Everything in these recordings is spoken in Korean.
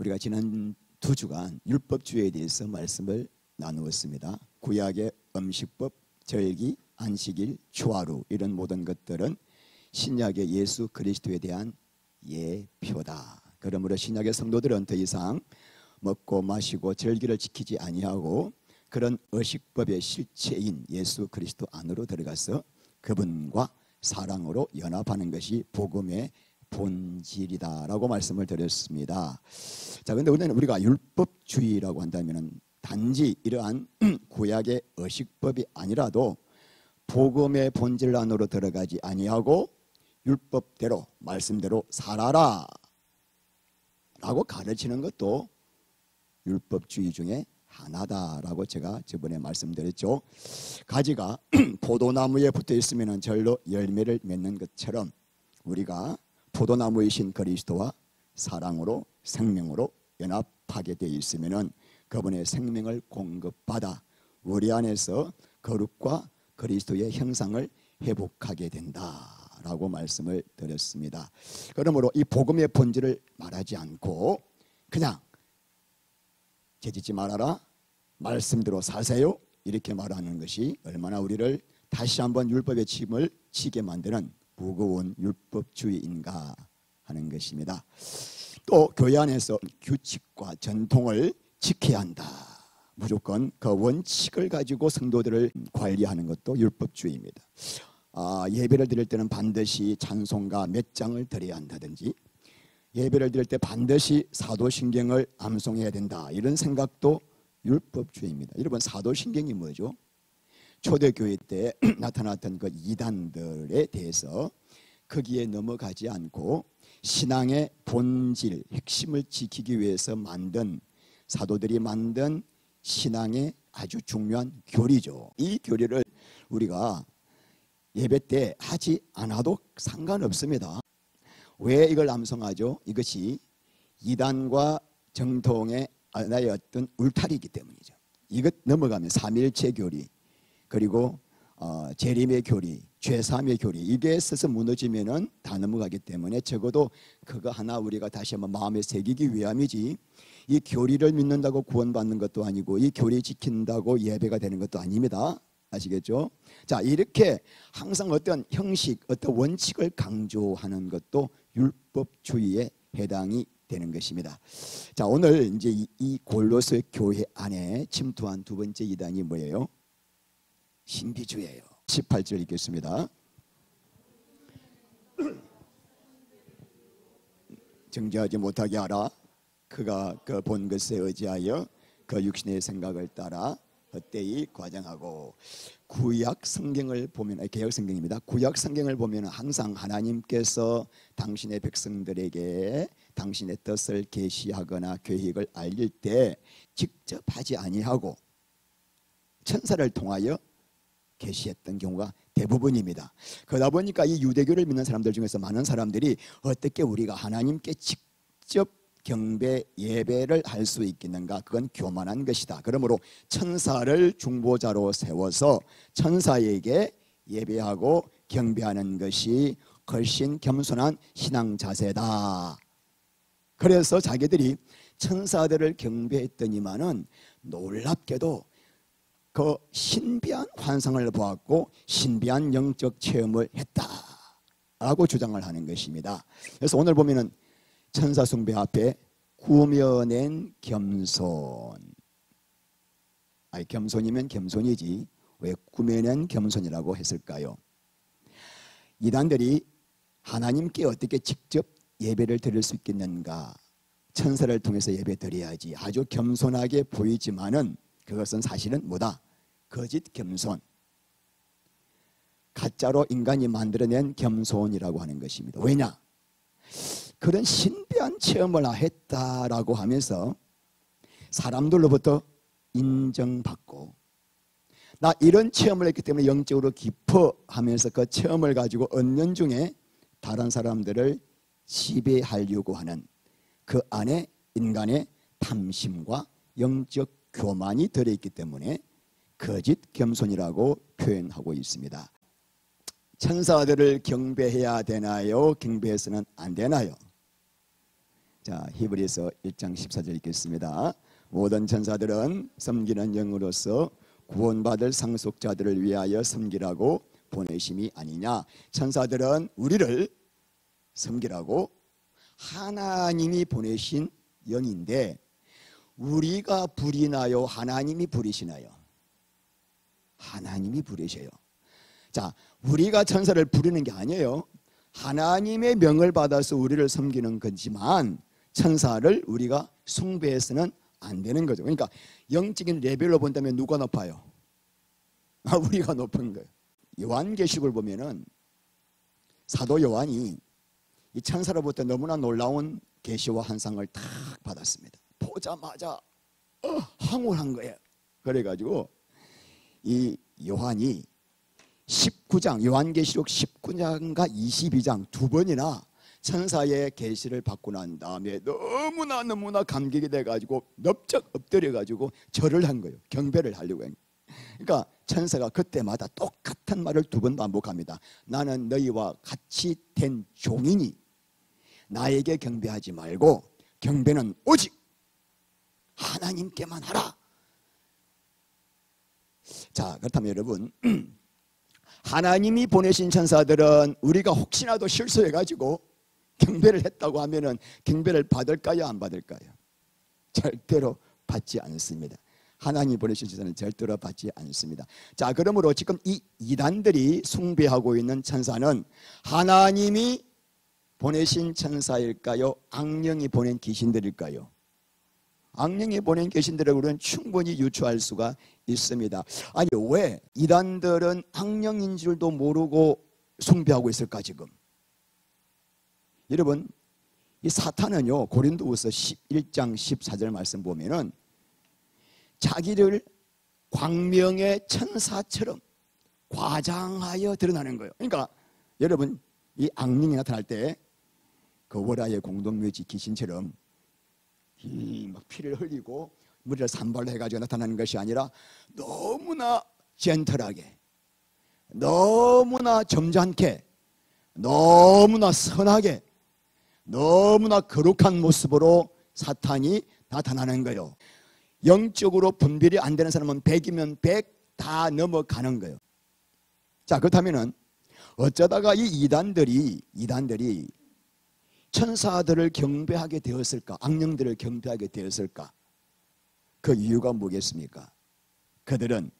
우리가 지난 2주간 율법주의에 대해서 말씀을 나누었습니다. 구약의 음식법, 절기, 안식일, 초하루 이런 모든 것들은 신약의 예수 그리스도에 대한 예표다. 그러므로 신약의 성도들은 더 이상 먹고 마시고 절기를 지키지 아니하고 그런 의식법의 실체인 예수 그리스도 안으로 들어가서 그분과 사랑으로 연합하는 것이 복음의 본질이다라고 말씀을 드렸습니다. 자, 그런데 우리가 율법주의라고 한다면은 단지 이러한 구약의 의식법이 아니라도 복음의 본질 안으로 들어가지 아니하고 율법대로 말씀대로 살아라 라고 가르치는 것도 율법주의 중에 하나다라고 제가 저번에 말씀드렸죠. 가지가 포도나무에 붙어 있으면 절로 열매를 맺는 것처럼 우리가 포도나무이신 그리스도와 사랑으로 생명으로 연합하게 되어 있으면 그분의 생명을 공급받아 우리 안에서 거룩과 그리스도의 형상을 회복하게 된다라고 말씀을 드렸습니다. 그러므로 이 복음의 본질을 말하지 않고 그냥 죄짓지 말아라, 말씀대로 사세요 이렇게 말하는 것이 얼마나 우리를 다시 한번 율법의 짐을 지게 만드는 무거운 율법주의인가 하는 것입니다. 또 교회 안에서 규칙과 전통을 지켜야 한다. 무조건 그 원칙을 가지고 성도들을 관리하는 것도 율법주의입니다. 예배를 드릴 때는 반드시 찬송가 몇 장을 드려야 한다든지 예배를 드릴 때 반드시 사도신경을 암송해야 된다. 이런 생각도 율법주의입니다. 여러분, 사도신경이 뭐죠? 초대교회 때 나타났던 그 이단들에 대해서 거기에 넘어가지 않고 신앙의 본질, 핵심을 지키기 위해서 만든 사도들이 만든 신앙의 아주 중요한 교리죠. 이 교리를 우리가 예배 때 하지 않아도 상관없습니다. 왜 이걸 암송하죠? 이것이 이단과 정통의 하나의 어떤 울타리이기 때문이죠. 이것 넘어가면 삼일체 교리 그리고 재림의 교리, 죄사함의 교리 이게 있어서 무너지면은 다 넘어가기 때문에 적어도 그거 하나 우리가 다시 한번 마음에 새기기 위함이지 이 교리를 믿는다고 구원받는 것도 아니고 이 교리 지킨다고 예배가 되는 것도 아닙니다. 아시겠죠? 자, 이렇게 항상 어떤 형식, 어떤 원칙을 강조하는 것도 율법주의에 해당이 되는 것입니다. 자, 오늘 이제 이 골로새 교회 안에 침투한 두 번째 이단이 뭐예요? 신비주의예요. 18절 읽겠습니다. 정죄하지 못하게 하라. 그가 그 본 것에 의지하여 그 육신의 생각을 따라 헛되이 과장하고. 구약 성경을 보면, 개역 성경입니다. 구약 성경을 보면 항상 하나님께서 당신의 백성들에게 당신의 뜻을 계시하거나 계획을 알릴 때 직접 하지 아니하고 천사를 통하여 계시했던 경우가 대부분입니다. 그러다 보니까 이 유대교를 믿는 사람들 중에서 많은 사람들이 어떻게 우리가 하나님께 직접 경배 예배를 할 수 있겠는가? 그건 교만한 것이다. 그러므로 천사를 중보자로 세워서 천사에게 예배하고 경배하는 것이 훨씬 겸손한 신앙 자세다. 그래서 자기들이 천사들을 경배했더니만은 놀랍게도 그 신비한 환상을 보았고 신비한 영적 체험을 했다라고 주장을 하는 것입니다. 그래서 오늘 보면은 천사 숭배 앞에 꾸며낸 겸손. 겸손이면 겸손이지 왜 꾸며낸 겸손이라고 했을까요? 이단들이 하나님께 어떻게 직접 예배를 드릴 수 있겠는가? 천사를 통해서 예배 드려야지. 아주 겸손하게 보이지만은 그것은 사실은 뭐다? 거짓 겸손. 가짜로 인간이 만들어낸 겸손이라고 하는 것입니다. 왜냐? 그런 신비한 체험을 했다라고 하면서 사람들로부터 인정받고 나 이런 체험을 했기 때문에 영적으로 기뻐하면서 그 체험을 가지고 얻는 중에 다른 사람들을 지배하려고 하는 그 안에 인간의 탐심과 영적 교만이 들어있기 때문에 거짓 겸손이라고 표현하고 있습니다. 천사들을 경배해야 되나요? 경배해서는 안 되나요? 자, 히브리서 1장 14절 읽겠습니다. 모든 천사들은 섬기는 영으로서 구원받을 상속자들을 위하여 섬기라고 보내심이 아니냐. 천사들은 우리를 섬기라고 하나님이 보내신 영인데 우리가 부리나요? 하나님이 부리시나요? 하나님이 부리셔요. 자, 우리가 천사를 부리는 게 아니에요. 하나님의 명을 받아서 우리를 섬기는 거지만 천사를 우리가 숭배해서는 안 되는 거죠. 그러니까 영적인 레벨로 본다면 누가 높아요? 우리가 높은 거예요. 요한계시록을 보면은 사도 요한이 이 천사로부터 너무나 놀라운 계시와 환상을 딱 받았습니다. 보자마자 황홀한 거예요. 그래가지고 이 요한이 19장, 요한계시록 19장과 22장 두 번이나 천사의 계시를 받고 난 다음에 너무나 감격이 돼가지고 넙적 엎드려가지고 절을 한 거예요. 경배를 하려고 한 거예요. 그러니까 천사가 그때마다 똑같은 말을 두 번 반복합니다. 나는 너희와 같이 된 종이니 나에게 경배하지 말고 경배는 오직 하나님께만 하라. 자, 그렇다면 여러분, 하나님이 보내신 천사들은 우리가 혹시라도 실수해가지고 경배를 했다고 하면은 경배를 받을까요? 안 받을까요? 절대로 받지 않습니다. 하나님이 보내신 천사는 절대로 받지 않습니다. 자, 그러므로 지금 이 이단들이 숭배하고 있는 천사는 하나님이 보내신 천사일까요? 악령이 보낸 귀신들일까요? 악령이 보낸 귀신들을 우리는 충분히 유추할 수가 있습니다. 아니, 왜 이단들은 악령인 줄도 모르고 숭배하고 있을까 지금? 여러분, 이 사탄은요, 고린도후서 11장 14절 말씀 보면은 자기를 광명의 천사처럼 과장하여 드러나는 거예요. 그러니까 여러분, 이 악령이 나타날 때 그 월화의 공동묘지 귀신처럼 막 피를 흘리고 머리를 산발로 해가지고 나타나는 것이 아니라 너무나 젠틀하게, 너무나 점잖게, 너무나 선하게, 너무나 거룩한 모습으로 사탄이 나타나는 거예요. 영적으로 분별이 안 되는 사람은 100이면 100 다 넘어가는 거예요. 자, 그렇다면은 어쩌다가 이 이단들이 천사들을 경배하게 되었을까? 악령들을 경배하게 되었을까? 그 이유가 뭐겠습니까? 그들은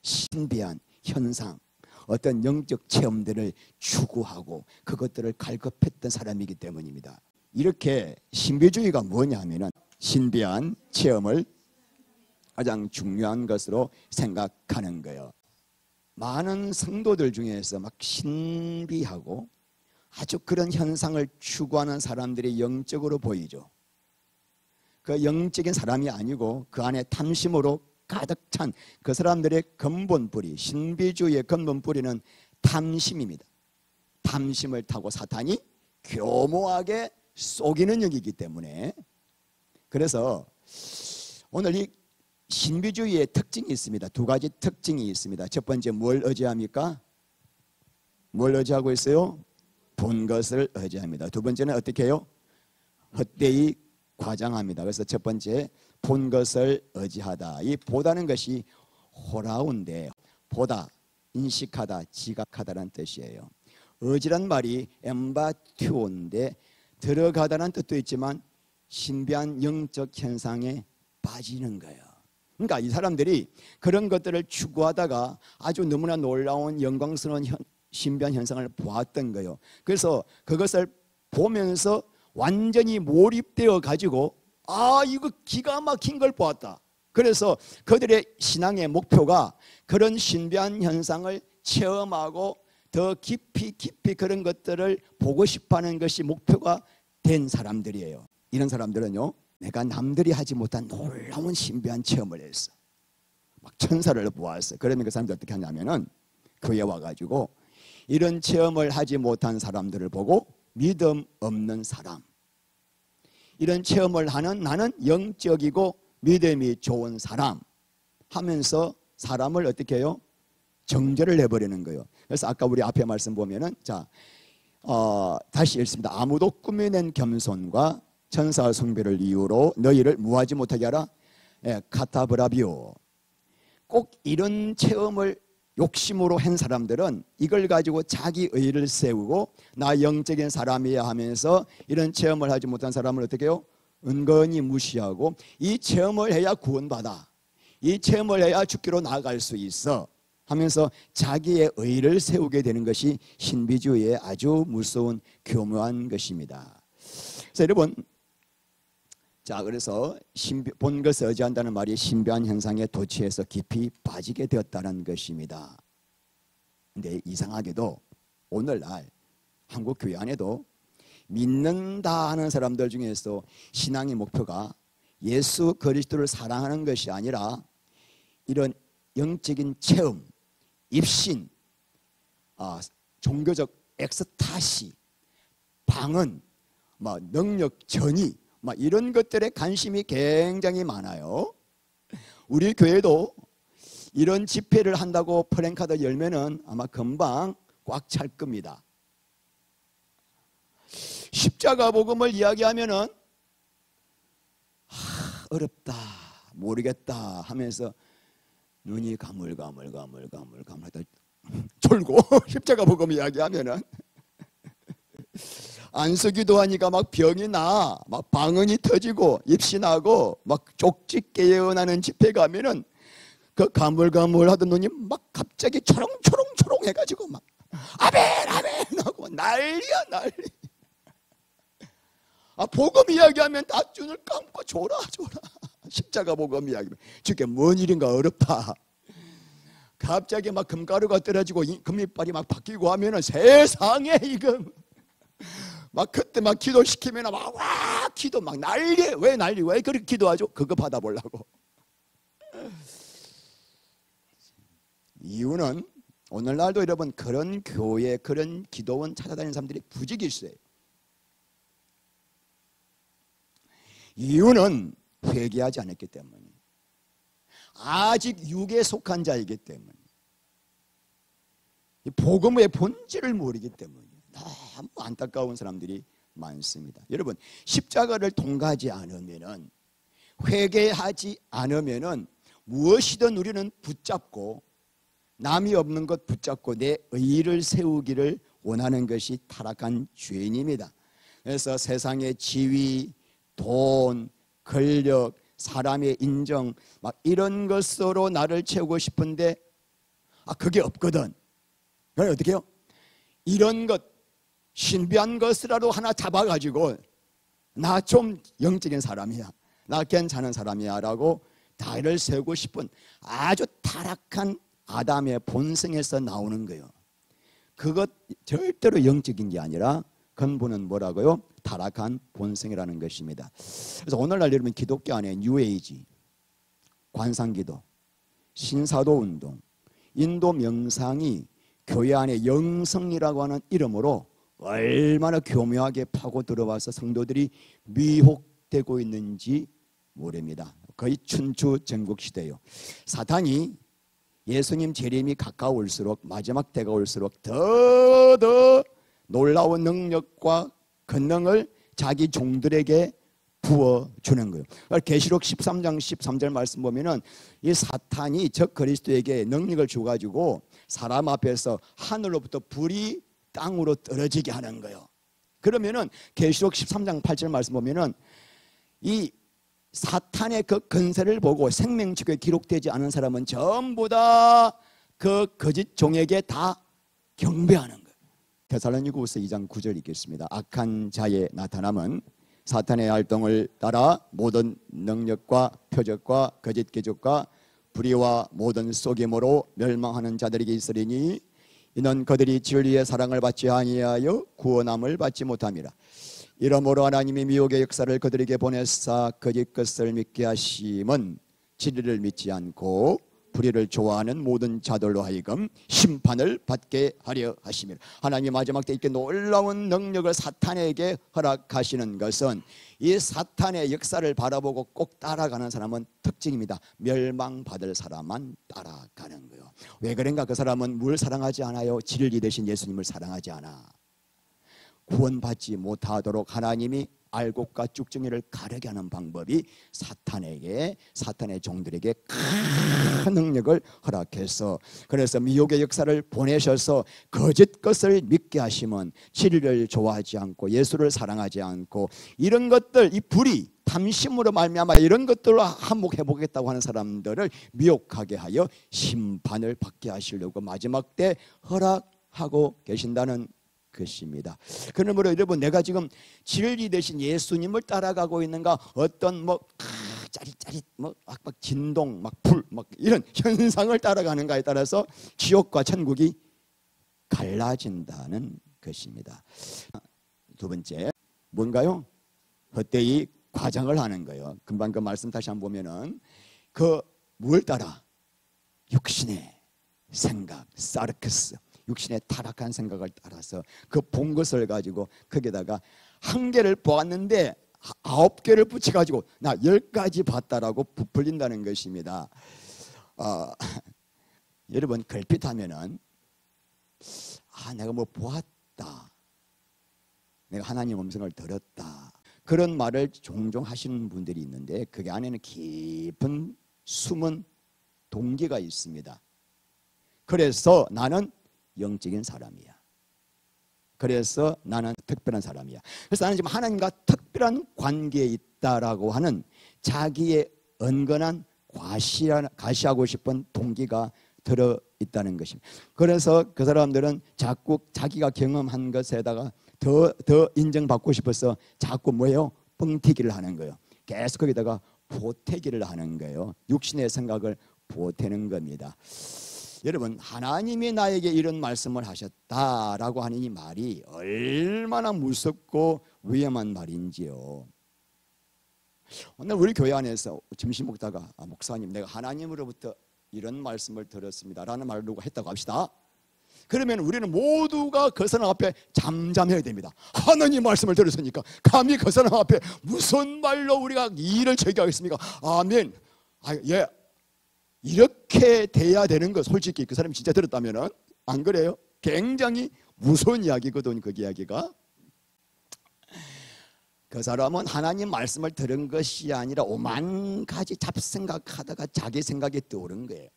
신비한 현상, 어떤 영적 체험들을 추구하고 그것들을 갈급했던 사람이기 때문입니다. 이렇게 신비주의가 뭐냐면은 신비한 체험을 가장 중요한 것으로 생각하는 거예요. 많은 성도들 중에서 막 신비하고 아주 그런 현상을 추구하는 사람들이 영적으로 보이죠. 그 영적인 사람이 아니고 그 안에 탐심으로 가득 찬 그 사람들의 근본 뿌리, 신비주의의 근본 뿌리는 탐심입니다. 탐심을 타고 사탄이 교모하게 속이는 영이기 때문에, 그래서 오늘 이 신비주의의 특징이 있습니다. 두 가지 특징이 있습니다. 첫 번째, 뭘 의지합니까? 뭘 의지하고 있어요? 본 것을 의지합니다. 두 번째는 어떻게 해요? 헛되이 과장합니다. 그래서 첫 번째, 본 것을 의지하다. 이 보다는 것이 호라운데, 보다, 인식하다, 지각하다라는 뜻이에요. 의지란 말이 엠바튜온데 들어가다라는 뜻도 있지만 신비한 영적 현상에 빠지는 거예요. 그러니까 이 사람들이 그런 것들을 추구하다가 아주 너무나 놀라운 영광스러운 신비한 현상을 보았던 거예요. 그래서 그것을 보면서 완전히 몰입되어 가지고 이거 기가 막힌 걸 보았다. 그래서 그들의 신앙의 목표가 그런 신비한 현상을 체험하고 더 깊이 그런 것들을 보고 싶어하는 것이 목표가 된 사람들이에요. 이런 사람들은요, 내가 남들이 하지 못한 놀라운 신비한 체험을 했어. 막 천사를 보았어. 그러면 그 사람들이 어떻게 하냐면은 교회에 와가지고 이런 체험을 하지 못한 사람들을 보고 믿음 없는 사람, 이런 체험을 하는 나는 영적이고 믿음이 좋은 사람 하면서 사람을 어떻게 해요? 정죄를 해버리는 거예요. 그래서 아까 우리 앞에 말씀 보면은, 자, 다시 읽습니다. 아무도 꾸며낸 겸손과 천사 숭배를 이유로 너희를 무하지 못하게 하라. 카타브라비오. 꼭 이런 체험을 욕심으로 한 사람들은 이걸 가지고 자기 의의를 세우고 나 영적인 사람이야 하면서 이런 체험을 하지 못한 사람을 어떻게 해요? 은근히 무시하고 이 체험을 해야 구원받아, 이 체험을 해야 죽기로 나아갈 수 있어 하면서 자기의 의의를 세우게 되는 것이 신비주의의 아주 무서운 교묘한 것입니다. 그래서 여러분, 자, 그래서 본 것을 의지한다는 말이 신비한 현상에 도취해서 깊이 빠지게 되었다는 것입니다. 근데 이상하게도 오늘날 한국 교회 안에도 믿는다 하는 사람들 중에서 신앙의 목표가 예수 그리스도를 사랑하는 것이 아니라 이런 영적인 체험, 입신, 종교적 엑스타시, 방언, 능력 전이 이런 것들에 관심이 굉장히 많아요. 우리 교회도 이런 집회를 한다고 플랜카드 열면은 아마 금방 꽉 찰 겁니다. 십자가 복음을 이야기하면은 어렵다, 모르겠다 하면서 눈이 가물가물하다 졸고 십자가 복음 이야기하면은 안수기도 하니까 막 병이 나, 막 방언이 터지고 입신하고 막 쪽지 깨어나는 집회 가면은 그 가물가물하던 눈이 막 갑자기 초롱초롱 해가지고 막 아멘 하고 난리야 난리. 복음 이야기하면 다 눈을 감고 졸아. 십자가 복음 이야기하면 저게 뭔 일인가 어렵다. 갑자기 막 금가루가 떨어지고 금이빨이 막 바뀌고 하면은 세상에 이거 막 그때 막 기도시키면 와 기도 막 난리. 왜 그렇게 기도하죠? 그거 받아보려고. 이유는 오늘날도 여러분 그런 교회, 그런 기도원 찾아다니는 사람들이 부지기수예요. 이유는 회개하지 않았기 때문에, 아직 육에 속한 자이기 때문에, 복음의 본질을 모르기 때문에 너무 안타까운 사람들이 많습니다. 여러분, 십자가를 통과하지 않으면은, 회개하지 않으면은 무엇이든 우리는 붙잡고 남이 없는 것 붙잡고 내 의의를 세우기를 원하는 것이 타락한 죄인입니다. 그래서 세상의 지위, 돈, 권력, 사람의 인정 막 이런 것으로 나를 채우고 싶은데 그게 없거든. 그럼 어떻게 해요? 이런 것, 신비한 것이라도 하나 잡아가지고 나 좀 영적인 사람이야, 나 괜찮은 사람이야 라고 다리를 세우고 싶은 아주 타락한 아담의 본성에서 나오는 거예요. 그것 절대로 영적인 게 아니라 근본은 뭐라고요? 타락한 본성이라는 것입니다. 그래서 오늘날 여러분 기독교 안에 뉴에이지, 관상기도, 신사도 운동, 인도 명상이 교회 안에 영성이라고 하는 이름으로 얼마나 교묘하게 파고 들어와서 성도들이 미혹되고 있는지 모릅니다. 거의 춘추 전국시대예요. 사탄이 예수님 재림이 가까울수록, 마지막 때가 올수록 더 놀라운 능력과 권능을 자기 종들에게 부어주는 거예요. 계시록 13장 13절 말씀 보면은 이 사탄이 적 그리스도에게 능력을 주가지고 사람 앞에서 하늘로부터 불이 땅으로 떨어지게 하는 거예요. 그러면은 계시록 13장 8절 말씀 보면은 이 사탄의 그 건세를 보고 생명책에 기록되지 않은 사람은 전부 다 그 거짓 종에게 다 경배하는 거예요. 데살로니가후서 2장 9절 읽겠습니다. 악한 자의 나타남은 사탄의 활동을 따라 모든 능력과 표적과 거짓 기적과 불의와 모든 속임으로 멸망하는 자들에게 있으리니 이는 그들이 진리의 사랑을 받지 아니하여 구원함을 받지 못함이라. 이러므로 하나님이 미혹의 역사를 그들에게 보내사 거짓 것을 믿게 하심은 진리를 믿지 않고 불의를 좋아하는 모든 자들로 하여금 심판을 받게 하려 하심이라. 하나님이 마지막 때 이렇게 놀라운 능력을 사탄에게 허락하시는 것은 이 사탄의 역사를 바라보고 꼭 따라가는 사람은 특징입니다. 멸망받을 사람만 따라가는 거예요. 왜 그런가? 그 사람은 뭘 사랑하지 않아요? 진리 되신 예수님을 사랑하지 않아. 구원받지 못하도록 하나님이 알곡과 쭉정이를 가르게 하는 방법이 사탄의 종들에게 큰 능력을 허락해서, 그래서 미혹의 역사를 보내셔서 거짓 것을 믿게 하시면 진리를 좋아하지 않고 예수를 사랑하지 않고 이런 것들, 이 불이 탐심으로 말미암아 이런 것들로 한몫해 보겠다고 하는 사람들을 미혹하게 하여 심판을 받게 하시려고 마지막 때 허락하고 계신다는 것입니다. 그러므로 여러분, 내가 지금 진리 대신 예수님을 따라가고 있는가, 어떤 짜릿짜릿 막 진동, 불 이런 현상을 따라가는가에 따라서 지옥과 천국이 갈라진다는 것입니다. 두 번째 뭔가요? 헛되이 과장을 하는 거예요. 금방 그 말씀 다시 한번 보면은 뭘 따라? 육신의 생각, 사르크스, 육신의 타락한 생각을 따라서 그 본 것을 가지고 거기다가 한 개를 보았는데 9개를 붙여가지고 나 10가지 봤다라고 부풀린다는 것입니다. 여러분, 걸핏하면은 내가 뭐 보았다, 내가 하나님 음성을 들었다, 그런 말을 종종 하시는 분들이 있는데 그게 안에는 깊은 숨은 동기가 있습니다. 그래서 나는 영적인 사람이야. 그래서 나는 특별한 사람이야. 그래서 나는 지금 하나님과 특별한 관계에 있다라고 하는 자기의 은근한 과시하고 싶은 동기가 들어있다는 것입니다. 그래서 그 사람들은 자꾸 자기가 경험한 것에다가 더 인정받고 싶어서 자꾸 뭐예요? 뻥튀기를 하는 거예요. 계속 거기다가 보태기를 하는 거예요. 육신의 생각을 보태는 겁니다. 여러분, 하나님이 나에게 이런 말씀을 하셨다라고 하는 이 말이 얼마나 무섭고 위험한 말인지요. 오늘 우리 교회 안에서 점심 먹다가 목사님, 내가 하나님으로부터 이런 말씀을 들었습니다 라는 말을 누가 했다고 합시다. 그러면 우리는 모두가 그 사람 앞에 잠잠해야 됩니다. 하나님 말씀을 들었으니까 감히 그 사람 앞에 무슨 말로 우리가 이의를 제기하겠습니까? 아멘. 예, 이렇게 돼야 되는 거. 솔직히 그 사람이 진짜 들었다면 안 그래요? 굉장히 무서운 이야기거든. 그 이야기가 그 사람은 하나님 말씀을 들은 것이 아니라 오만 가지 잡생각하다가 자기 생각이 떠오른 거예요.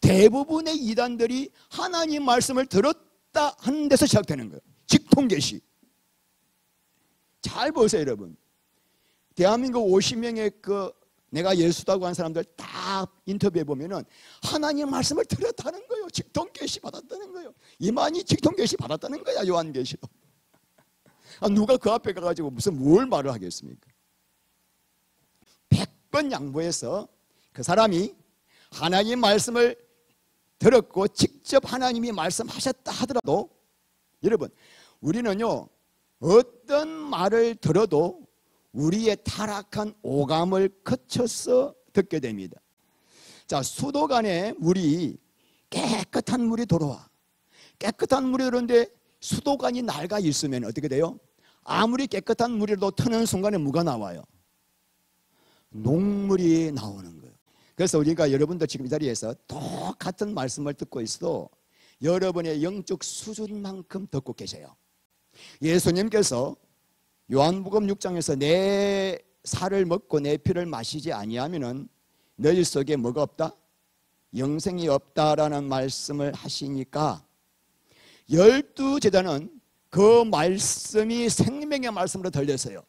대부분의 이단들이 하나님 말씀을 들었다 하는 데서 시작되는 거예요. 직통계시. 잘 보세요, 여러분. 대한민국 50명의 내가 예수다고 한 사람들 다 인터뷰해 보면은 하나님 말씀을 들었다는 거예요. 직통계시 받았다는 거예요. 이만희 직통계시 받았다는 거야, 요한계시로. 누가 그 앞에 가가지고 뭘 말을 하겠습니까? 100번 양보해서 그 사람이 하나님 말씀을 들었고 직접 하나님이 말씀하셨다 하더라도, 여러분, 우리는요 어떤 말을 들어도 우리의 타락한 오감을 거쳐서 듣게 됩니다. 자, 수도관에 물이 깨끗한 물이 들어와. 깨끗한 물이 들어오는데 수도관이 낡아 있으면 어떻게 돼요? 아무리 깨끗한 물이라도 트는 순간에 뭐가 나와요? 녹물이 나오는 거예요. 그래서 우리가 여러분도 지금 이 자리에서 똑같은 말씀을 듣고 있어도 여러분의 영적 수준만큼 듣고 계세요. 예수님께서 요한복음 6장에서 내 살을 먹고 내 피를 마시지 아니하면은 너희 속에 뭐가 없다? 영생이 없다라는 말씀을 하시니까 12제자는 그 말씀이 생명의 말씀으로 들렸어요.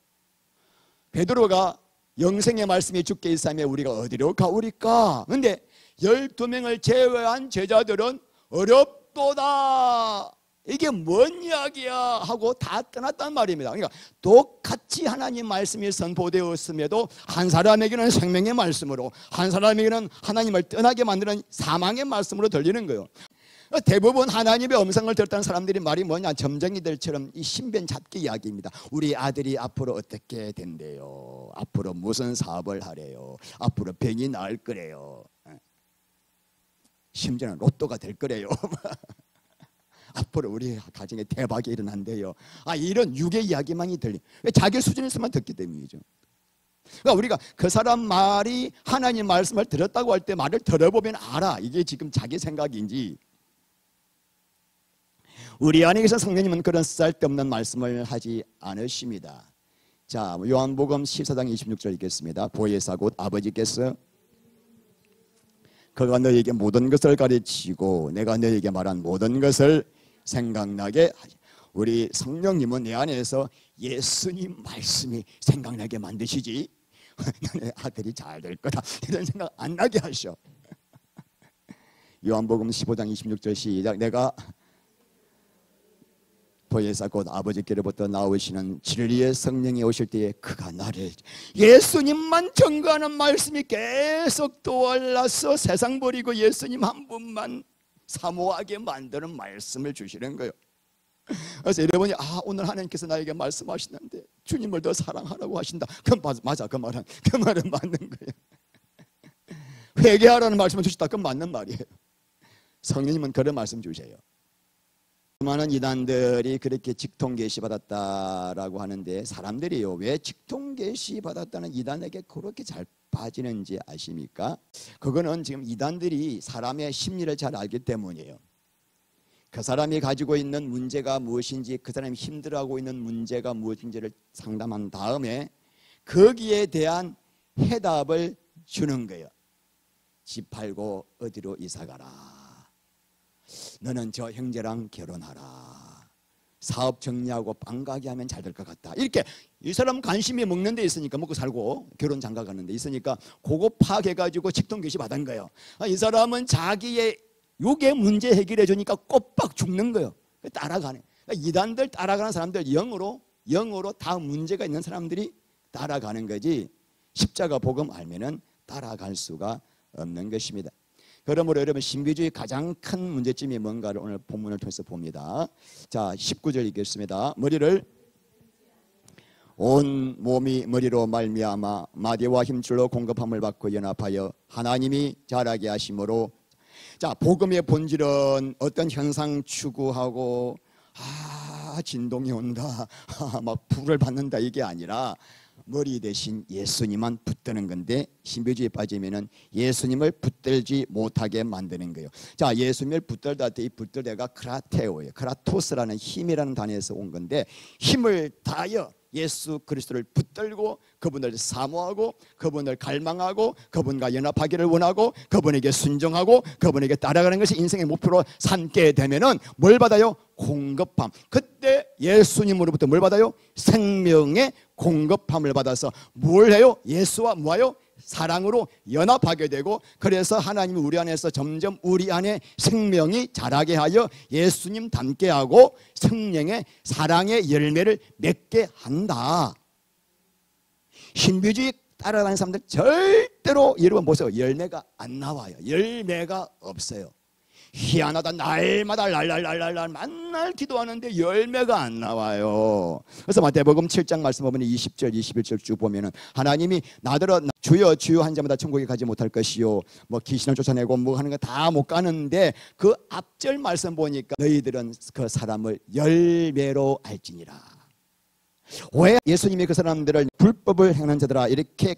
베드로가 영생의 말씀이 주께 있사며 우리가 어디로 가오리까? 그런데 12명을 제외한 제자들은 어렵도다, 이게 뭔 이야기야 하고 다 떠났단 말입니다. 그러니까 똑같이 하나님 말씀이 선포되었음에도 한 사람에게는 생명의 말씀으로, 한 사람에게는 하나님을 떠나게 만드는 사망의 말씀으로 들리는 거예요. 대부분 하나님의 음성을 들었다는 사람들이 말이 뭐냐, 점쟁이들처럼 이 신변 잡기 이야기입니다. 우리 아들이 앞으로 어떻게 된대요, 앞으로 무슨 사업을 하래요, 앞으로 병이 나을 거래요, 심지어는 로또가 될 거래요. 앞으로 우리 가정에 대박이 일어난대요. 이런 육의 이야기만이 들리. 왜? 자기 수준에서만 듣기 때문이죠. 그러니까 우리가 그 사람 말이 하나님 말씀을 들었다고 할 때 말을 들어보면 알아, 이게 지금 자기 생각인지. 우리 안에 계신 성령님은 그런 쓸데없는 말씀을 하지 않으십니다. 자, 요한복음 14장 26절 읽겠습니다. 보혜사 곧 아버지께서 그가 너에게 모든 것을 가르치고 내가 너에게 말한 모든 것을 생각나게 하지. 우리 성령님은 내 안에서 예수님 말씀이 생각나게 만드시지 내 아들이 잘 될 거다 이런 생각 안 나게 하셔. 요한복음 15장 26절 시작. 내가 보혜사 곧 아버지께로부터 나오시는 진리의 성령이 오실 때에 그가 나를 예수님만 증거하는 말씀이 계속 떠올라서 세상 버리고 예수님 한 분만 사모하게 만드는 말씀을 주시는 거예요. 그래서 여러분이 오늘 하나님께서 나에게 말씀하시는데 주님을 더 사랑하라고 하신다. 그건 맞아. 그 말은 맞는 거예요. 회개하라는 말씀을 주셨다. 그건 맞는 말이에요. 성령님은 그런 말씀 주세요. 많은 이단들이 그렇게 직통계시 받았다라고 하는데 사람들이요 왜 직통계시 받았다는 이단에게 그렇게 잘 빠지는지 아십니까? 그거는 지금 이단들이 사람의 심리를 잘 알기 때문이에요. 그 사람이 가지고 있는 문제가 무엇인지, 그 사람이 힘들어하고 있는 문제가 무엇인지를 상담한 다음에 거기에 대한 해답을 주는 거예요. 집 팔고 어디로 이사가라. 너는 저 형제랑 결혼하라. 사업 정리하고 빵 가게 하면 잘 될 것 같다. 이렇게 이 사람 관심이 먹는 데 있으니까 먹고 살고 결혼 장가 가는 데 있으니까 그거 파악해가지고 직통계시 받은 거예요. 이 사람은 자기의 요게 문제 해결해 주니까 꼬박 죽는 거예요. 따라가네. 그러니까 이단들 따라가는 사람들 영으로 다 문제가 있는 사람들이 따라가는 거지 십자가 복음 알면은 따라갈 수가 없는 것입니다. 그러므로 여러분 신비주의 가장 큰 문제점이 뭔가를 오늘 본문을 통해서 봅니다. 자 19절 읽겠습니다. 머리를 온 몸이 머리로 말미암아 마디와 힘줄로 공급함을 받고 연합하여 하나님이 자라게 하심으로. 자 복음의 본질은 어떤 현상 추구하고 진동이 온다 막 불을 받는다 이게 아니라 머리 대신 예수님만 붙드는 건데 신비주의에 빠지면은 예수님을 붙들지 못하게 만드는 거예요. 자 예수님을 붙들다 때 이 붙들다가 크라테오예요. 크라토스라는 힘이라는 단어에서 온 건데 힘을 다하여 예수 그리스도를 붙들고 그분을 사모하고 그분을 갈망하고 그분과 연합하기를 원하고 그분에게 순종하고 그분에게 따라가는 것이 인생의 목표로 삼게 되면은 뭘 받아요? 공급함. 그때 예수님으로부터 뭘 받아요? 생명의 공급함을 받아서 뭘 해요? 예수와 뭐예요? 사랑으로 연합하게 되고 그래서 하나님이 우리 안에서 점점 우리 안에 생명이 자라게 하여 예수님 닮게 하고 성령의 사랑의 열매를 맺게 한다. 신비주의 따라가는 사람들 절대로 여러분 보세요. 열매가 안 나와요. 열매가 없어요. 희한하다. 날마다 날날 만날 기도하는데 열매가 안 나와요. 그래서 마태복음 7장 말씀 보면 20절 21절 쭉 보면은 하나님이 나더러 주여 주여 한 자마다 천국에 가지 못할 것이요 뭐 귀신을 쫓아내고 뭐 하는 거 다 못 가는데 그 앞절 말씀 보니까 너희들은 그 사람을 열매로 알지니라. 왜 예수님이 그 사람들을 불법을 행하는 자들아 이렇게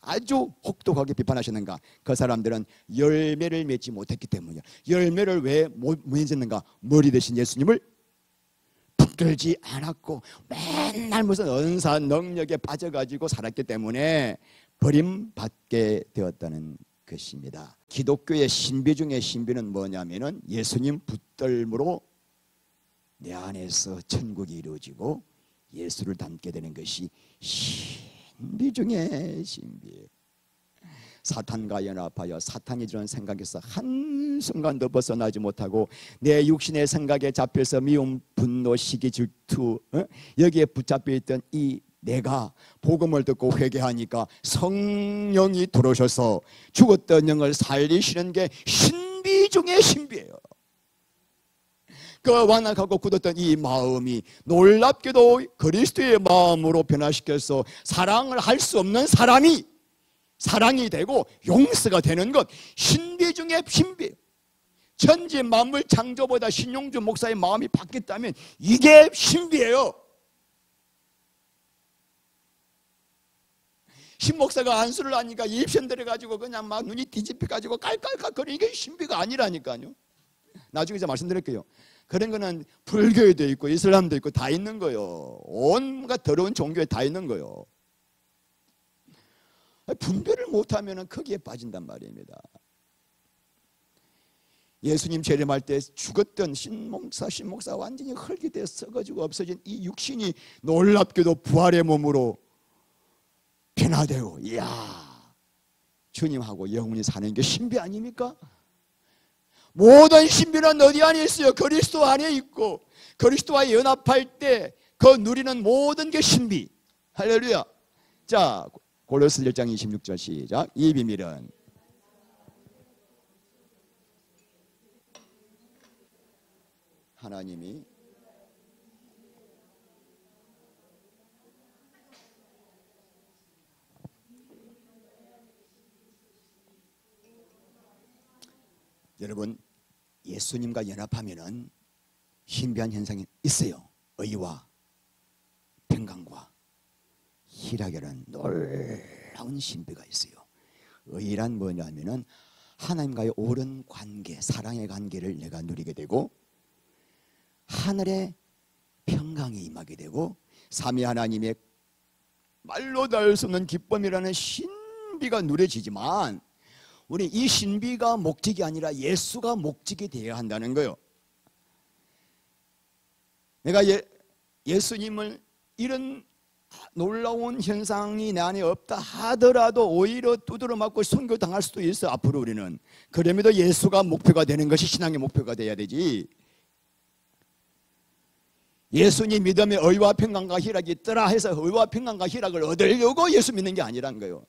아주 혹독하게 비판하셨는가? 그 사람들은 열매를 맺지 못했기 때문이야. 열매를 왜 못 맺었는가? 머리 대신 예수님을 붙들지 않았고 맨날 무슨 은사 능력에 빠져가지고 살았기 때문에 버림받게 되었다는 것입니다. 기독교의 신비 중에 신비는 뭐냐면은 예수님 붙들므로 내 안에서 천국이 이루어지고 예수를 닮게 되는 것이 신비 중에 신비예요. 사탄과 연합하여 사탄이 주는 생각에서 한순간도 벗어나지 못하고 내 육신의 생각에 잡혀서 미움, 분노, 시기, 질투 여기에 붙잡혀 있던 이 내가 복음을 듣고 회개하니까 성령이 들어오셔서 죽었던 영을 살리시는 게 신비 중에 신비예요. 그 완악하고 굳었던 이 마음이 놀랍게도 그리스도의 마음으로 변화시켜서 사랑을 할 수 없는 사람이 사랑이 되고 용서가 되는 것 신비 중에 신비예요. 천지 만물 창조보다 신용주 목사의 마음이 바뀌었다면 이게 신비예요. 신 목사가 안수를 하니까 입션 들어가지고 그냥 막 눈이 뒤집혀가지고 깔깔깔거리는 이게 신비가 아니라니까요. 나중에 제가 말씀드릴게요. 그런 거는 불교에도 있고 이슬람도 있고 다 있는 거예요. 온갖 더러운 종교에 다 있는 거예요. 분별을 못하면 거기에 빠진단 말입니다. 예수님 재림할 때 죽었던 신목사 완전히 흙이 되어 썩어지고 없어진 이 육신이 놀랍게도 부활의 몸으로 변화되고, 이야, 주님하고 영원히 사는 게 신비 아닙니까? 모든 신비는 어디 안에 있어요? 그리스도 안에 있고, 그리스도와 연합할 때 그 누리는 모든 게 신비. 할렐루야. 자, 골로새 1장 26절 시작. 이 비밀은 하나님이 여러분, 예수님과 연합하면은 신비한 현상이 있어요. 의와 평강과 희락이라는 놀라운 신비가 있어요. 의란 뭐냐면은 하나님과의 옳은 관계, 사랑의 관계를 내가 누리게 되고, 하늘의 평강이 임하게 되고, 삼위 하나님의 말로 닿을 수 없는 기쁨이라는 신비가 누려지지만, 우리 이 신비가 목적이 아니라 예수가 목적이 되어야 한다는 거예요. 내가 예수님을 이런 놀라운 현상이 내 안에 없다 하더라도 오히려 두드러 맞고 순교당할 수도 있어. 앞으로 우리는 그럼에도 예수가 목표가 되는 것이 신앙의 목표가 돼야 되지. 예수님 믿음에 의와 평강과 희락이 있더라 해서 의와 평강과 희락을 얻으려고 예수 믿는 게 아니란 거예요.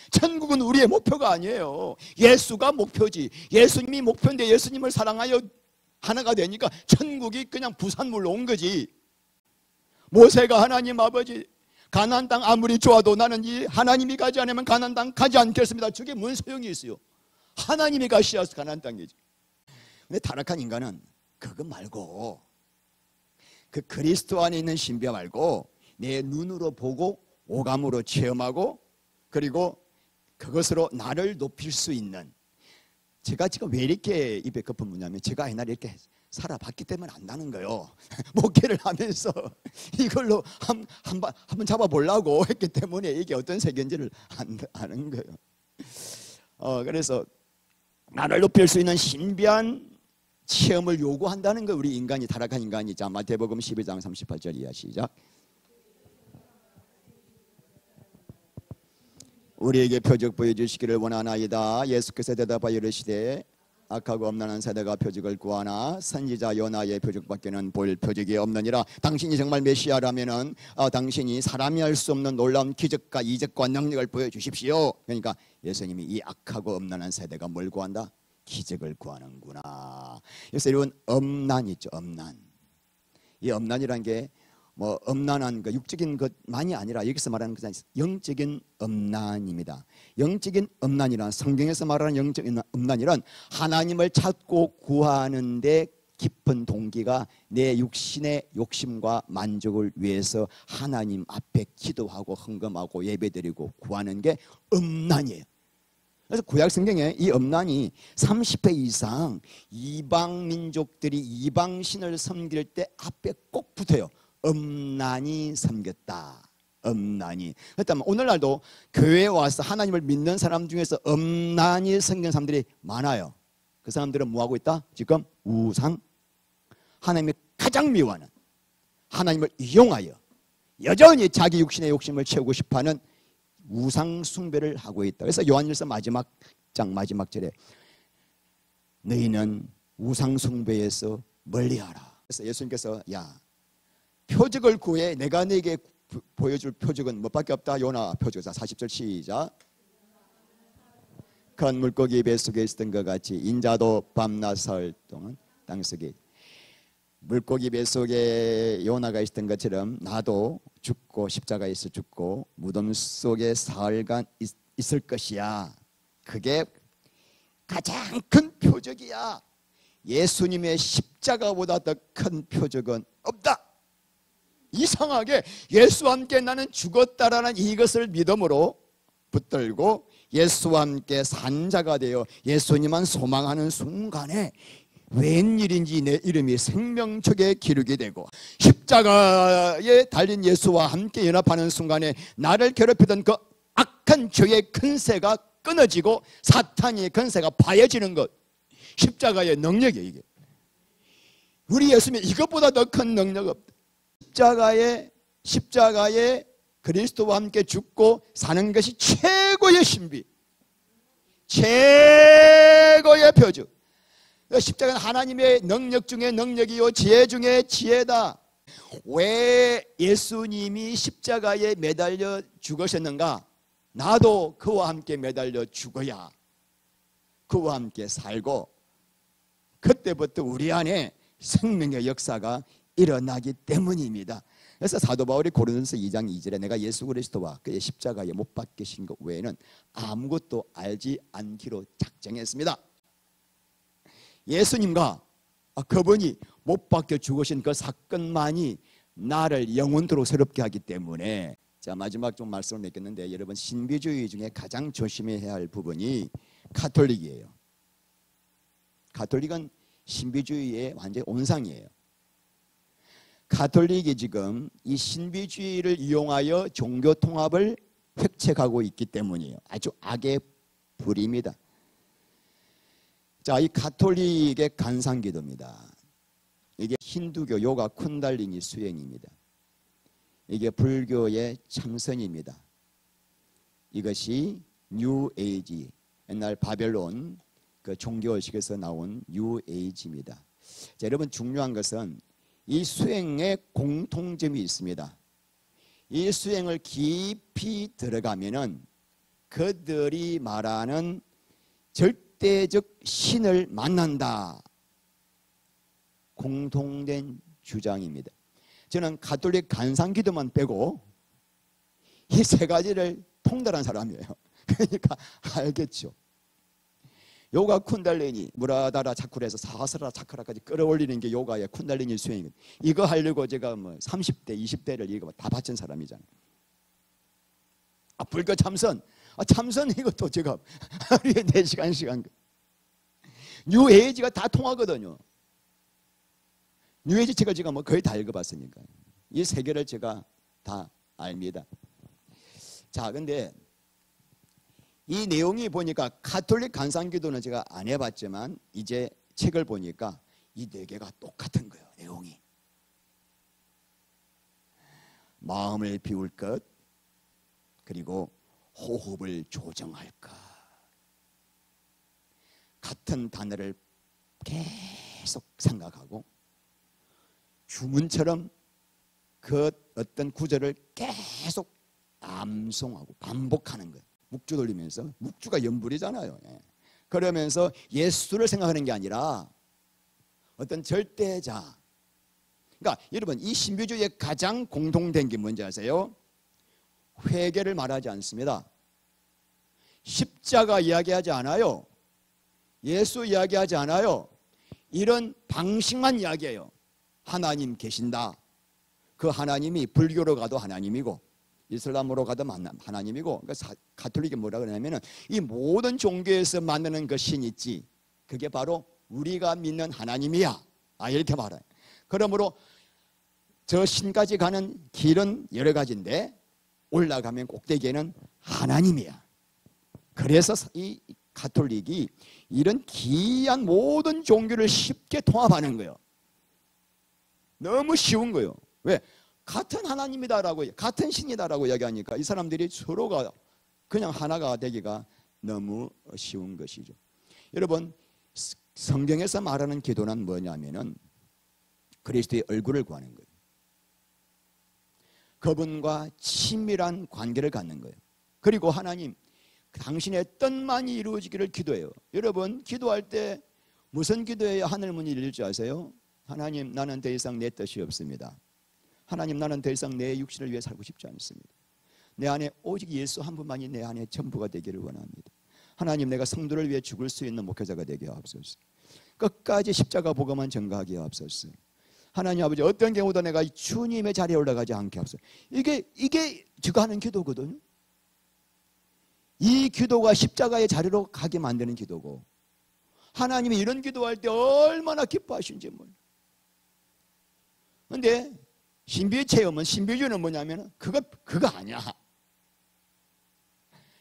천국은 우리의 목표가 아니에요. 예수가 목표지. 예수님이 목표인데 예수님을 사랑하여 하나가 되니까 천국이 그냥 부산물로 온 거지. 모세가 하나님 아버지, 가나안 땅 아무리 좋아도 나는 이 하나님이 가지 않으면 가나안 땅 가지 않겠습니다. 저게 뭔 소용이 있어요? 하나님이 가셔야 가나안 땅이지. 근데 타락한 인간은 그거 말고, 그 그리스도 안에 있는 신비 말고 내 눈으로 보고 오감으로 체험하고, 그리고 그것으로 나를 높일 수 있는, 제가 지금 왜 이렇게 입에 거품 무냐면 제가 옛날에 이렇게 살아봤기 때문에 안다는 거예요. 목회를 하면서 이걸로 한번 잡아보려고 했기 때문에 이게 어떤 세계인지를 아는 거예요. 그래서 나를 높일 수 있는 신비한 체험을 요구한다는 거예요. 우리 인간이, 타락한 인간이. 자, 마태복음 12장 38절 이하 시작. 우리에게 표적 보여주시기를 원하나이다. 예수께서 대답하여 이르시되 악하고 엄난한 세대가 표적을 구하나 선지자 요나의 표적밖에는 볼 표적이 없느니라. 당신이 정말 메시아라면은 당신이 사람이 할 수 없는 놀라운 기적과 이적과 능력을 보여주십시오. 그러니까 예수님이 이 악하고 엄난한 세대가 뭘 구한다? 기적을 구하는구나. 그래서 이런 엄난 있죠. 엄난. 이 엄난이라는 게 뭐 엄난한 그 육적인 것만이 아니라 여기서 말하는 것은 영적인 엄난입니다. 영적인 엄난이란, 성경에서 말하는 영적인 엄난이란 하나님을 찾고 구하는데 깊은 동기가 내 육신의 욕심과 만족을 위해서 하나님 앞에 기도하고 헌금하고 예배드리고 구하는 게 엄난이에요. 그래서 구약 성경에 이 엄난이 30회 이상 이방 민족들이 이방신을 섬길 때 앞에 꼭 붙어요. 엄난히 섬겼다. 엄난히. 그렇다면 오늘날도 교회에 와서 하나님을 믿는 사람 중에서 엄난히 섬기는 사람들이 많아요. 그 사람들은 뭐 하고 있다? 지금 우상, 하나님이 가장 미워하는, 하나님을 이용하여 여전히 자기 육신의 욕심을 채우고 싶어하는 우상 숭배를 하고 있다. 그래서 요한일서 마지막 장 마지막 절에 너희는 우상 숭배에서 멀리하라. 그래서 예수님께서 야, 표적을 구해. 내가 네게 보여줄 표적은 뭐밖에 없다. 요나 표적사 40절 시작. 큰 물고기 뱃속에 있었던 것 같이 인자도 밤낮 사흘 동안 땅속에, 물고기 뱃속에 요나가 있었던 것처럼 나도 죽고 십자가에서 죽고 무덤 속에 사흘간 있을 것이야. 그게 가장 큰 표적이야. 예수님의 십자가보다 더 큰 표적은 없다. 이상하게 예수와 함께 나는 죽었다라는 이것을 믿음으로 붙들고 예수와 함께 산 자가 되어 예수님만 소망하는 순간에 웬일인지 내 이름이 생명책에 기록이 되고 십자가에 달린 예수와 함께 연합하는 순간에 나를 괴롭히던 그 악한 죄의 근세가 끊어지고 사탄의 근세가 파해지는 것, 십자가의 능력이에요. 이게 우리 예수님이 이것보다 더 큰 능력 없다. 십자가에 그리스도와 함께 죽고 사는 것이 최고의 신비, 최고의 표적. 십자가는 하나님의 능력 중에 능력이요 지혜 중에 지혜다. 왜 예수님이 십자가에 매달려 죽으셨는가? 나도 그와 함께 매달려 죽어야 그와 함께 살고 그때부터 우리 안에 생명의 역사가 일어나기 때문입니다. 그래서 사도 바울이 고린도서 2장 2절에 내가 예수 그리스도와 그의 십자가에 못 박히신 것 외에는 아무것도 알지 않기로 작정했습니다. 예수님과 그분이 못 박혀 죽으신 그 사건만이 나를 영원토록 새롭게 하기 때문에, 자 마지막 좀 말씀을 맺겠는데, 여러분 신비주의 중에 가장 조심해야 할 부분이 가톨릭이에요. 가톨릭은 신비주의의 완전히 온상이에요. 가톨릭이 지금 이 신비주의를 이용하여 종교 통합을 획책하고 있기 때문이에요. 아주 악의 불입니다. 자, 이 가톨릭의 간상기도입니다. 이게 힌두교 요가 쿤달리니 수행입니다. 이게 불교의 참선입니다. 이것이 뉴 에이지, 옛날 바벨론 그 종교의식에서 나온 뉴 에이지입니다. 자, 여러분 중요한 것은 이 수행에 공통점이 있습니다. 이 수행을 깊이 들어가면은 그들이 말하는 절대적 신을 만난다. 공통된 주장입니다. 저는 가톨릭 간상기도만 빼고 이 세 가지를 통달한 사람이에요. 그러니까 알겠죠. 요가 쿤달리니 무라다라 차크라에서 사하스라 차크라까지 끌어올리는 게 요가의 쿤달리니 수행이거든요. 이거 하려고 제가 뭐 30대 20대를 이거 다 바친 사람이잖아요. 불교 참선, 참선 이것도 제가 하루에 4시간 뉴 에이지가 다 통하거든요. 뉴 에이지 책을 제가 뭐 거의 다 읽어봤으니까 이 세 개를 제가 다 압니다. 자, 근데 이 내용이 보니까 가톨릭 간상기도는 제가 안 해봤지만 이제 책을 보니까 이 네 개가 똑같은 거예요. 내용이 마음을 비울 것, 그리고 호흡을 조정할 것, 같은 단어를 계속 생각하고 주문처럼 그 어떤 구절을 계속 암송하고 반복하는 거예요. 묵주 돌리면서, 묵주가 연불이잖아요. 그러면서 예수를 생각하는 게 아니라 어떤 절대자. 그러니까 여러분 이 신비주의의 가장 공통된 게 뭔지 아세요? 회개를 말하지 않습니다. 십자가 이야기하지 않아요. 예수 이야기하지 않아요. 이런 방식만 이야기해요. 하나님 계신다. 그 하나님이 불교로 가도 하나님이고 이슬람으로 가도 하나님이고, 그러니까 가톨릭이 뭐라 그러냐면은 이 모든 종교에서 만드는 그 신 있지, 그게 바로 우리가 믿는 하나님이야. 이렇게 말해요. 그러므로 저 신까지 가는 길은 여러 가지인데 올라가면 꼭대기에는 하나님이야. 그래서 이 가톨릭이 이런 귀한 모든 종교를 쉽게 통합하는 거예요. 너무 쉬운 거예요. 왜? 같은 하나님이다라고, 같은 신이다라고 이야기하니까 이 사람들이 서로가 그냥 하나가 되기가 너무 쉬운 것이죠. 여러분 성경에서 말하는 기도는 뭐냐면은 그리스도의 얼굴을 구하는 거예요. 그분과 친밀한 관계를 갖는 거예요. 그리고 하나님, 당신의 뜻만이 이루어지기를 기도해요. 여러분 기도할 때 무슨 기도해야 하늘 문이 열릴 줄 아세요? 하나님, 나는 더 이상 내 뜻이 없습니다. 하나님, 나는 더 이상 내 육신을 위해 살고 싶지 않습니다. 내 안에 오직 예수 한 분만이 내 안에 전부가 되기를 원합니다. 하나님, 내가 성도를 위해 죽을 수 있는 목회자가 되게 하옵소서. 끝까지 십자가 복음만 전가하게 하옵소서. 하나님 아버지, 어떤 경우도 내가 주님의 자리에 올라가지 않게 하옵소서. 이게 제가 하는 기도거든요. 이 기도가 십자가의 자리로 가게 만드는 기도고, 하나님이 이런 기도할 때 얼마나 기뻐하시는지 몰라. 그런데 신비 체험은, 신비주의는 뭐냐면 그거 아니야.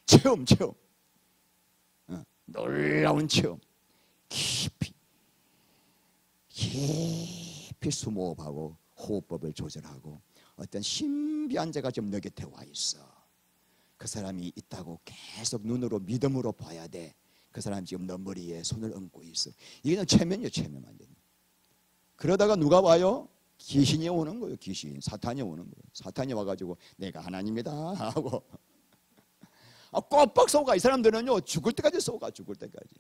체험. 놀라운 체험. 깊이 숨호흡하고 호흡법을 조절하고 어떤 신비한 자가 좀 너 곁에 와 있어. 그 사람이 있다고 계속 눈으로 믿음으로 봐야 돼. 그 사람 지금 너 머리에 손을 얹고 있어. 이게 그냥 체면이요, 체면 안 되는. 그러다가 누가 와요? 귀신이 오는 거예요. 귀신, 사탄이 오는 거예요. 사탄이 와가지고 내가 하나님이다 하고 꼬박 속아. 이 사람들은요 죽을 때까지 속아. 죽을 때까지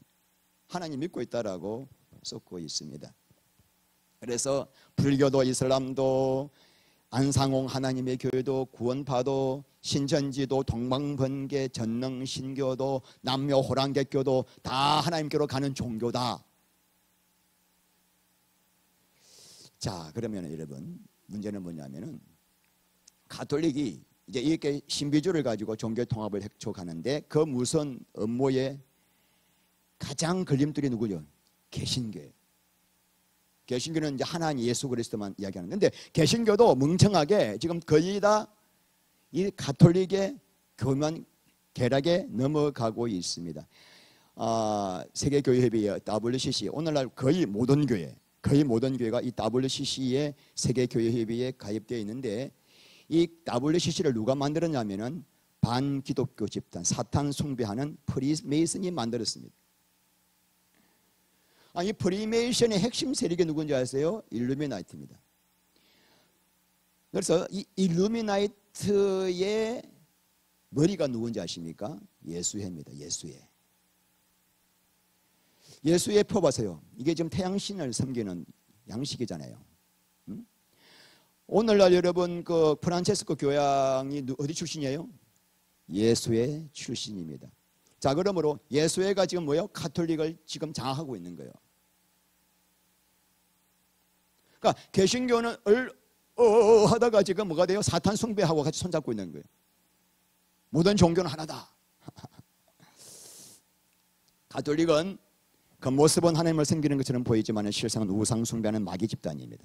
하나님 믿고 있다라고 쏟고 있습니다. 그래서 불교도 이슬람도 안상홍 하나님의 교회도 구원파도 신천지도 동방번개 전능신교도 남묘호랑객교도 다 하나님께로 가는 종교다. 자, 그러면 여러분 문제는 뭐냐면은 가톨릭이 이제 이렇게 신비주의를 가지고 종교 통합을 해쳐가는데 그 무슨 업무에 가장 걸림돌이 누구죠? 개신교예요. 개신교는 이제 하나님 예수 그리스도만 이야기하는 건데 개신교도 멍청하게 지금 거의 다 이 가톨릭의 교만 계략에 넘어가고 있습니다. 세계교회협의회 WCC 오늘날 거의 모든 교회가 이 WCC의 세계교회협의회에 가입되어 있는데 이 WCC를 누가 만들었냐면은 반기독교 집단 사탄 숭배하는 프리메이슨이 만들었습니다. 이 프리메이션의 핵심 세력이 누군지 아세요? 일루미나이트입니다. 그래서 이 일루미나이트의 머리가 누군지 아십니까? 예수회입니다. 예수회 퍼봐세요. 이게 지금 태양신을 섬기는 양식이잖아요. 오늘날 여러분 그 프란체스코 교양이 어디 출신이에요? 예수회 출신입니다. 자, 그러므로 예수회가 지금 뭐예요? 가톨릭을 지금 장악하고 있는 거예요. 그러니까 개신교는 하다가 지금 뭐가 돼요? 사탄 숭배하고 같이 손잡고 있는 거예요. 모든 종교는 하나다. 가톨릭은 겉모습은 하나님을 섬기는 것처럼 보이지만 실상은 우상 숭배하는 마귀 집단입니다.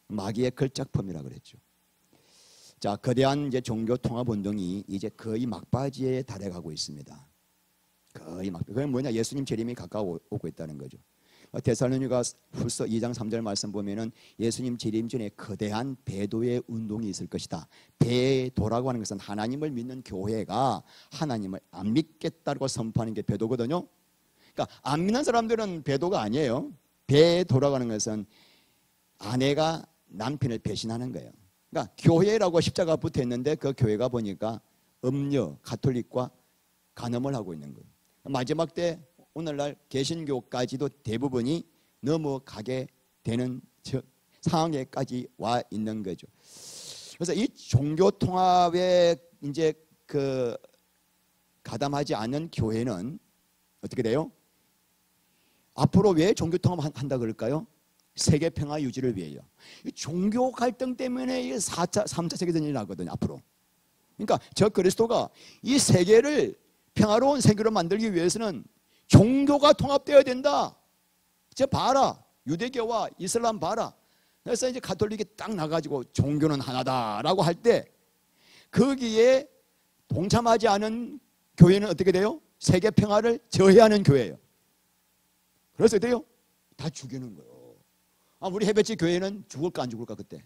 마귀의 걸작품이라고 그랬죠. 자, 거대한 이제 종교 통합 운동이 이제 거의 막바지에 달해가고 있습니다. 거의 그게 뭐냐? 예수님 재림이 가까워오고 있다는 거죠. 데살로니가 후서 2장 3절 말씀 보면은 예수님 재림 전에 거대한 배도의 운동이 있을 것이다. 배도라고 하는 것은 하나님을 믿는 교회가 하나님을 안 믿겠다고 선포하는 게 배도거든요. 그러니까 안 믿는 사람들은 배도가 아니에요. 배도라고 하는 것은 아내가 남편을 배신하는 거예요. 그러니까 교회라고 십자가 붙어 있는데 그 교회가 보니까 음녀, 가톨릭과 간음을 하고 있는 거예요. 마지막 때 오늘날 개신교까지도 대부분이 넘어가게 되는 상황에까지 와 있는 거죠. 그래서 이 종교 통합에 이제 그 가담하지 않은 교회는 어떻게 돼요? 앞으로 왜 종교 통합 한다 그럴까요? 세계 평화 유지를 위해요. 종교 갈등 때문에 3차 세계대전이 나거든요, 앞으로. 그러니까 저 그리스도가 이 세계를 평화로운 세계로 만들기 위해서는 종교가 통합되어야 된다. 저 봐라. 유대교와 이슬람 봐라. 그래서 이제 가톨릭이 딱 나가지고 종교는 하나다라고 할 때 거기에 동참하지 않은 교회는 어떻게 돼요? 세계 평화를 저해하는 교회예요. 그래서 어떻게 돼요? 다 죽이는 거예요. 우리 해배치 교회는 죽을까 안 죽을까 그때.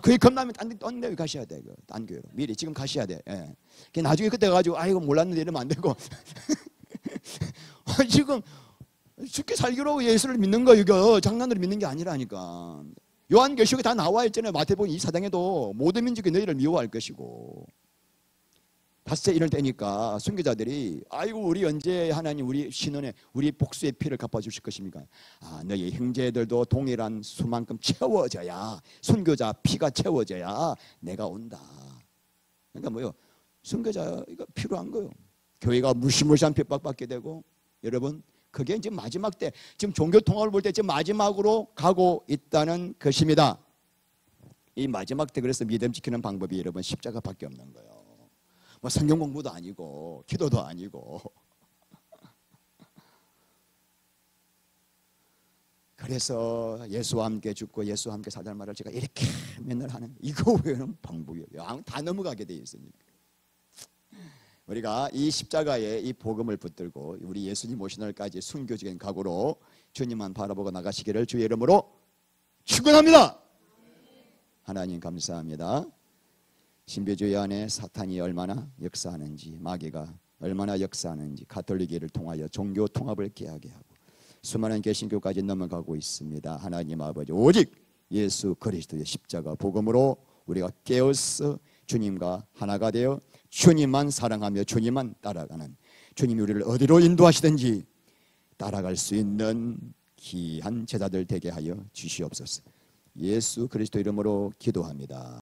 그게 겁나면 딴 데 가셔야 돼. 딴 교회로. 미리 지금 가셔야 돼. 예. 나중에 그때 가지고 이거 몰랐는데 이러면 안 되고. 지금 죽기 살기로 예수를 믿는 거 이거 장난으로 믿는 게 아니라니까. 요한계시록에 다 나와 있잖아요. 마태복음 24장에도 모든 민족이 너희를 미워할 것이고 닷새 이럴 때니까 순교자들이 아이고 우리 언제 하나님 우리 신원에 우리 복수의 피를 갚아주실 것입니까? 너희 형제들도 동일한 수만큼 채워져야 순교자 피가 채워져야 내가 온다. 그러니까 뭐요? 순교자 이거 필요한 거예요. 교회가 무시무시한 핍박받게 되고 여러분 그게 이제 마지막 때 지금 종교 통합을 볼 때 지금 마지막으로 가고 있다는 것입니다. 이 마지막 때 그래서 믿음 지키는 방법이 여러분 십자가밖에 없는 거예요. 뭐 성경 공부도 아니고 기도도 아니고 그래서 예수와 함께 죽고 예수와 함께 살다는 말을 제가 이렇게 맨날 하는, 이거 외에는 방법이 없어요. 다 넘어가게 돼 있으니까. 우리가 이 십자가에 이 복음을 붙들고 우리 예수님 오신 날까지 순교적인 각오로 주님만 바라보고 나가시기를 주의 이름으로 축원합니다. 하나님 감사합니다. 신비주의 안에 사탄이 얼마나 역사하는지, 마귀가 얼마나 역사하는지 가톨릭을 통하여 종교 통합을 깨하게 하고 수많은 개신교까지 넘어가고 있습니다. 하나님 아버지, 오직 예수 그리스도의 십자가 복음으로 우리가 깨어서 주님과 하나가 되어 주님만 사랑하며 주님만 따라가는, 주님이 우리를 어디로 인도하시든지 따라갈 수 있는 귀한 제자들 되게 하여 주시옵소서. 예수 그리스도 이름으로 기도합니다.